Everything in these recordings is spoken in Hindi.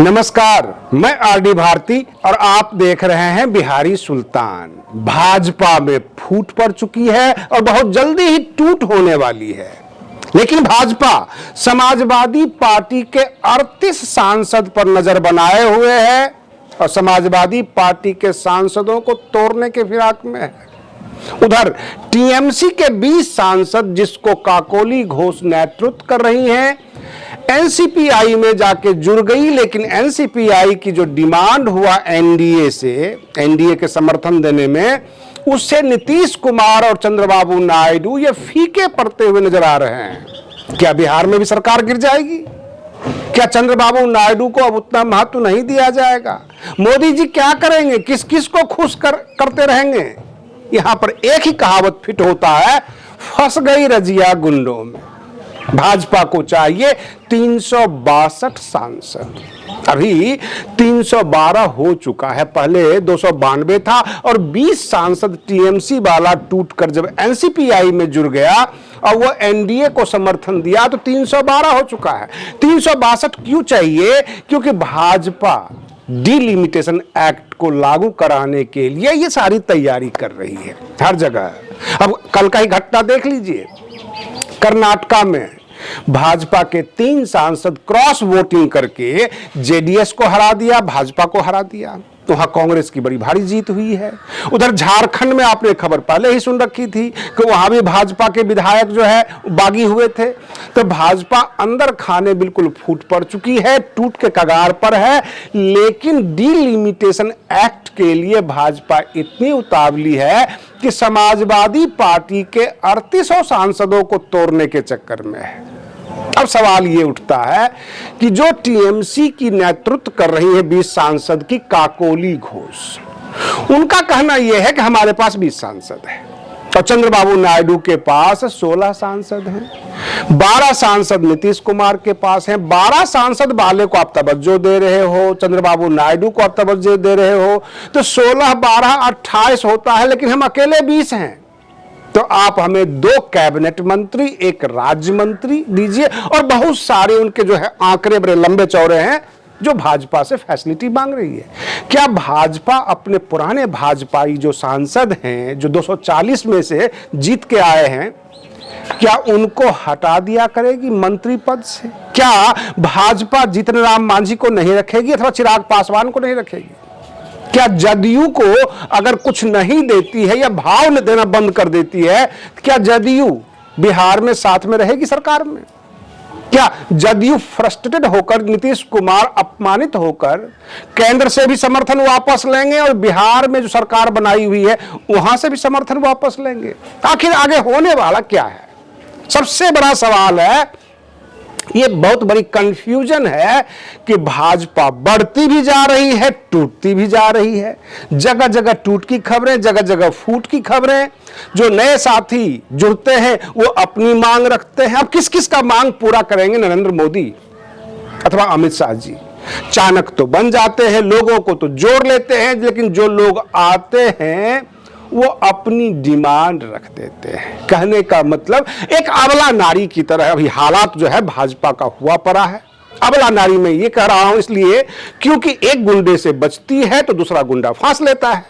नमस्कार, मैं आरडी भारती और आप देख रहे हैं बिहारी सुल्तान। भाजपा में फूट पड़ चुकी है और बहुत जल्दी ही टूट होने वाली है। लेकिन भाजपा समाजवादी पार्टी के 38 सांसद पर नजर बनाए हुए है और समाजवादी पार्टी के सांसदों को तोड़ने के फिराक में है। उधर टीएमसी के 20 सांसद जिसको काकोली घोष नेतृत्व कर रही हैं, एनसीपीआई में जाके जुड़ गई। लेकिन एनसीपीआई की जो डिमांड हुआ एनडीए के समर्थन देने में, उससे नीतीश कुमार और चंद्रबाबू नायडू ये फीके पड़ते हुए नजर आ रहे हैं। क्या बिहार में भी सरकार गिर जाएगी? क्या चंद्रबाबू नायडू को अब उतना महत्व नहीं दिया जाएगा? मोदी जी क्या करेंगे? किस किस को खुश करते रहेंगे? यहां पर एक ही कहावत फिट होता है, फंस गई रजिया गुंडों में। भाजपा को चाहिए 362 सांसद, अभी 312 हो चुका है। पहले 292 था और 20 सांसद टीएमसी वाला टूटकर जब एनसीपीआई में जुड़ गया और वो एनडीए को समर्थन दिया तो 312 हो चुका है। 362 क्यों चाहिए? क्योंकि भाजपा डिलिमिटेशन एक्ट को लागू कराने के लिए ये सारी तैयारी कर रही है हर जगह। अब कल का ही घटना देख लीजिए, कर्नाटका में भाजपा के 3 सांसद क्रॉस वोटिंग करके जेडीएस को हरा दिया, भाजपा को हरा दिया। तो वहां कांग्रेस की बड़ी भारी जीत हुई है। उधर झारखंड में आपने खबर पहले ही सुन रखी थी कि वहां भी भाजपा के विधायक जो है बागी हुए थे। तो भाजपा अंदर खाने बिल्कुल फूट पड़ चुकी है, टूट के कगार पर है। लेकिन डिलिमिटेशन एक्ट के लिए भाजपा इतनी उतावली है कि समाजवादी पार्टी के 38 सांसदों को तोड़ने के चक्कर में है। अब सवाल ये उठता है कि जो टीएमसी की नेतृत्व कर रही है 20 सांसद की काकोली घोष, उनका कहना यह है कि हमारे पास 20 सांसद है और चंद्रबाबू नायडू के पास 16 सांसद हैं। 12 सांसद नीतीश कुमार के पास हैं। 12 सांसद वाले को आप तवज्जो दे रहे हो, चंद्रबाबू नायडू को आप तवज्जो दे रहे हो, तो 16, 12, 28 होता है। लेकिन हम अकेले 20 हैं, तो आप हमें 2 कैबिनेट मंत्री, 1 राज्य मंत्री दीजिए और बहुत सारे उनके जो है आंकड़े बड़े लंबे चौड़े हैं जो भाजपा से फैसिलिटी मांग रही है। क्या भाजपा अपने पुराने भाजपाई जो सांसद हैं, जो 240 में से जीत के आए हैं, क्या उनको हटा दिया करेगी मंत्री पद से? क्या भाजपा जीतन राम मांझी को नहीं रखेगी अथवा चिराग पासवान को नहीं रखेगी? क्या जदयू को अगर कुछ नहीं देती है या भाव न देना बंद कर देती है, क्या जदयू बिहार में साथ में रहेगी सरकार में? क्या जदयू फ्रस्ट्रेटेड होकर, नीतीश कुमार अपमानित होकर केंद्र से भी समर्थन वापस लेंगे और बिहार में जो सरकार बनाई हुई है वहां से भी समर्थन वापस लेंगे? आखिर आगे होने वाला क्या है? सबसे बड़ा सवाल है, ये बहुत बड़ी कंफ्यूजन है कि भाजपा बढ़ती भी जा रही है, टूटती भी जा रही है। जगह जगह टूट की खबरें, जगह जगह फूट की खबरें। जो नए साथी जुड़ते हैं वो अपनी मांग रखते हैं। अब किस किस का मांग पूरा करेंगे नरेंद्र मोदी अथवा अमित शाह जी? चाणक तो बन जाते हैं, लोगों को तो जोड़ लेते हैं, लेकिन जो लोग आते हैं वो अपनी डिमांड रख देते हैं। कहने का मतलब एक अबला नारी की तरह अभी हालात जो है भाजपा का हुआ पड़ा है। अबला नारी में ये कह रहा हूं इसलिए क्योंकि एक गुंडे से बचती है तो दूसरा गुंडा फांस लेता है।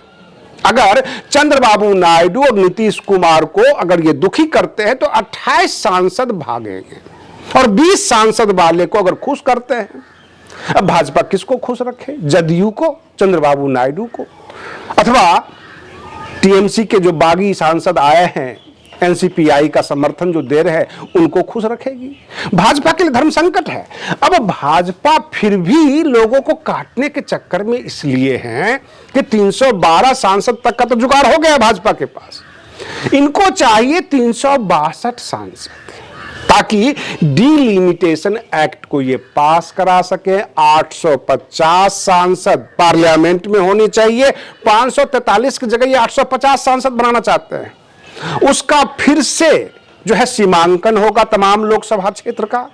अगर चंद्रबाबू नायडू और नीतीश कुमार को अगर ये दुखी करते हैं तो 28 सांसद भागेंगे और 20 सांसद वाले को अगर खुश करते हैं, अब भाजपा किसको खुश रखे? जदयू को, चंद्रबाबू नायडू को, अथवा टीएमसी के जो बागी सांसद आए हैं एनसीपीआई का समर्थन जो दे रहे हैं उनको खुश रखेगी? भाजपा के लिए धर्म संकट है। अब भाजपा फिर भी लोगों को काटने के चक्कर में इसलिए है कि 312 सांसद तक का तो जुगाड़ हो गया भाजपा के पास। इनको चाहिए 362 सांसद ताकि डिलिमिटेशन एक्ट को ये पास करा सके। 850 सांसद पार्लियामेंट में होनी चाहिए। 543 की जगह ये 850 सांसद बनाना चाहते हैं। उसका फिर से जो है सीमांकन होगा तमाम लोकसभा क्षेत्र का।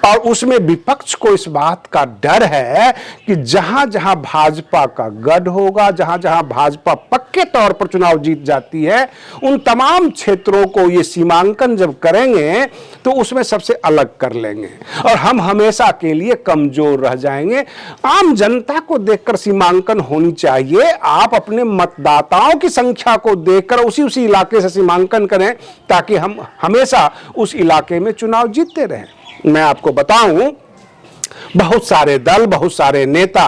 और उसमें विपक्ष को इस बात का डर है कि जहां जहां भाजपा का गढ़ होगा, जहां जहां भाजपा पक्के तौर पर चुनाव जीत जाती है, उन तमाम क्षेत्रों को ये सीमांकन जब करेंगे तो उसमें सबसे अलग कर लेंगे और हम हमेशा के लिए कमजोर रह जाएंगे। आम जनता को देखकर सीमांकन होनी चाहिए। आप अपने मतदाताओं की संख्या को देखकर उसी इलाके से सीमांकन करें ताकि हम हमेशा उस इलाके में चुनाव जीतते रहें। मैं आपको बताऊं, बहुत सारे दल, बहुत सारे नेता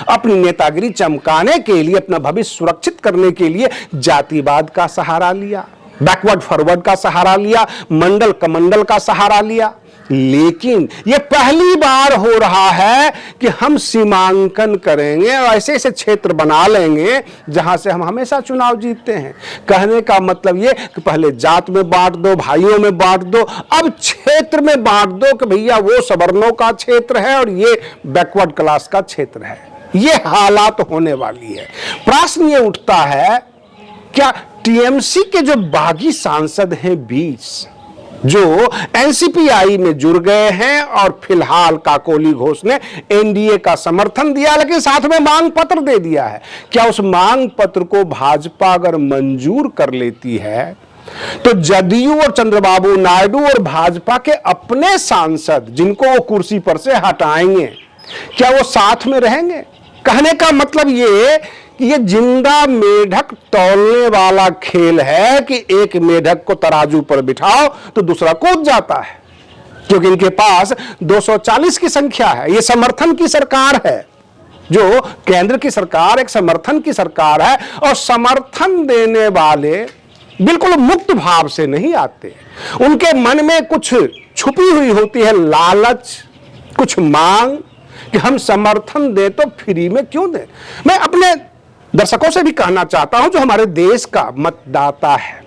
अपनी नेतागिरी चमकाने के लिए, अपना भविष्य सुरक्षित करने के लिए जातिवाद का सहारा लिया, बैकवर्ड फॉरवर्ड का सहारा लिया, मंडल कमंडल का सहारा लिया। लेकिन यह पहली बार हो रहा है कि हम सीमांकन करेंगे और ऐसे ऐसे क्षेत्र बना लेंगे जहां से हम हमेशा चुनाव जीतते हैं। कहने का मतलब यह कि पहले जात में बांट दो, भाइयों में बांट दो, अब क्षेत्र में बांट दो कि भैया वो सवर्णों का क्षेत्र है और ये बैकवर्ड क्लास का क्षेत्र है। ये हालात होने वाली है। प्रश्न ये उठता है, क्या टीएमसी के जो बागी सांसद हैं 20 जो एनसीपीआई में जुड़ गए हैं और फिलहाल काकोली घोष ने एनडीए का समर्थन दिया लेकिन साथ में मांग पत्र दे दिया है, क्या उस मांग पत्र को भाजपा अगर मंजूर कर लेती है तो जदयू और चंद्रबाबू नायडू और भाजपा के अपने सांसद जिनको वो कुर्सी पर से हटाएंगे, क्या वो साथ में रहेंगे? कहने का मतलब ये कि ये जिंदा मेढक तौलने वाला खेल है कि एक मेढक को तराजू पर बिठाओ तो दूसरा कूद जाता है, क्योंकि इनके पास 240 की संख्या है। ये समर्थन की सरकार है, जो केंद्र की सरकार एक समर्थन की सरकार है और समर्थन देने वाले बिल्कुल मुक्त भाव से नहीं आते। उनके मन में कुछ छुपी हुई होती है लालच, कुछ मांग कि हम समर्थन दें तो फ्री में क्यों दें। मैं अपने दर्शकों से भी कहना चाहता हूं, जो हमारे देश का मतदाता है,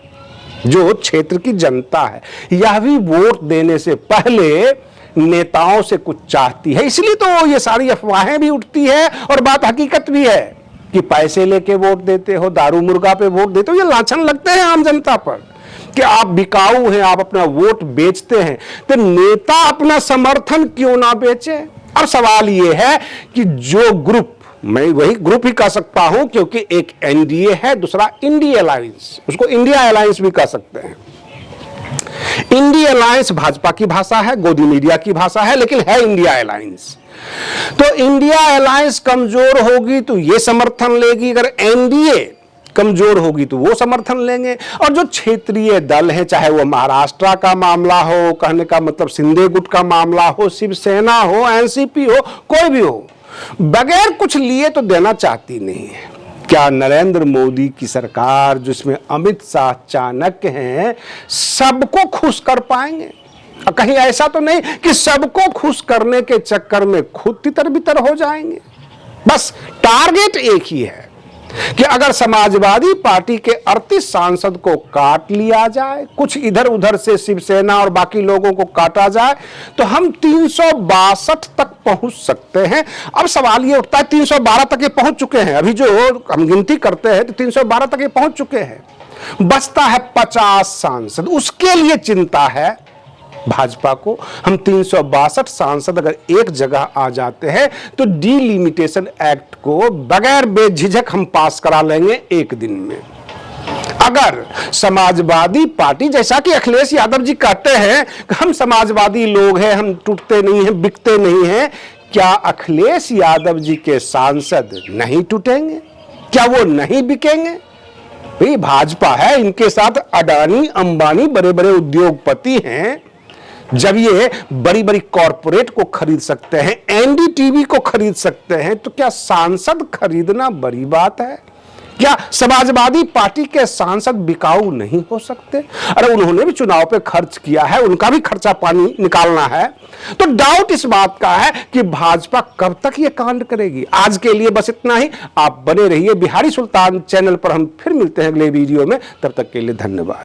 जो क्षेत्र की जनता है, यह भी वोट देने से पहले नेताओं से कुछ चाहती है। इसलिए तो ये सारी अफवाहें भी उठती है और बात हकीकत भी है कि पैसे लेके वोट देते हो, दारू मुर्गा पे वोट देते हो। ये लाछन लगते हैं आम जनता पर कि आप बिकाऊ हैं, आप अपना वोट बेचते हैं। तो नेता अपना समर्थन क्यों ना बेचे? और सवाल ये है कि जो ग्रुप, मैं वही ग्रुप ही कह सकता हूं क्योंकि एक एनडीए है, दूसरा इंडिया अलायंस, उसको इंडिया अलायंस भी कह सकते हैं। इंडिया अलायंस भाजपा की भाषा है, गोदी मीडिया की भाषा है, लेकिन है इंडिया अलायंस। तो इंडिया अलायंस कमजोर होगी तो ये समर्थन लेगी, अगर एनडीए कमजोर होगी तो वो समर्थन लेंगे। और जो क्षेत्रीय दल है, चाहे वो महाराष्ट्र का मामला हो, कहने का मतलब शिंदे गुट का मामला हो, शिवसेना हो, एनसीपी हो, कोई भी हो, बगैर कुछ लिए तो देना चाहती नहीं है। क्या नरेंद्र मोदी की सरकार, जिसमें अमित शाह चाणक्य हैं, सबको खुश कर पाएंगे? और कहीं ऐसा तो नहीं कि सबको खुश करने के चक्कर में खुद तितर बितर हो जाएंगे? बस टारगेट एक ही है कि अगर समाजवादी पार्टी के 38 सांसद को काट लिया जाए, कुछ इधर उधर से शिवसेना और बाकी लोगों को काटा जाए, तो हम 362 तक पहुंच सकते हैं। अब सवाल ये उठता है, 312 तक ये पहुंच चुके हैं, अभी जो हम गिनती करते हैं तो 312 तक ये पहुंच चुके हैं। बचता है 50 सांसद, उसके लिए चिंता है भाजपा को। हम 362 सांसद अगर एक जगह आ जाते हैं तो डिलिमिटेशन एक्ट को बगैर बेझिझक हम पास करा लेंगे एक दिन में। अगर समाजवादी पार्टी, जैसा कि अखिलेश यादव जी कहते हैं कि हम समाजवादी लोग हैं, हम टूटते नहीं हैं, बिकते नहीं हैं, क्या अखिलेश यादव जी के सांसद नहीं टूटेंगे? क्या वो नहीं बिकेंगे? भाई भाजपा है, इनके साथ अडानी अंबानी बड़े बड़े उद्योगपति हैं। जब ये बड़ी बड़ी कॉरपोरेट को खरीद सकते हैं, एनडीटीवी को खरीद सकते हैं, तो क्या सांसद खरीदना बड़ी बात है? क्या समाजवादी पार्टी के सांसद बिकाऊ नहीं हो सकते? अरे उन्होंने भी चुनाव पे खर्च किया है, उनका भी खर्चा पानी निकालना है। तो डाउट इस बात का है कि भाजपा कब तक ये कांड करेगी। आज के लिए बस इतना ही। आप बने रहिए बिहारी सुल्तान चैनल पर। हम फिर मिलते हैं अगले वीडियो में, तब तक के लिए धन्यवाद।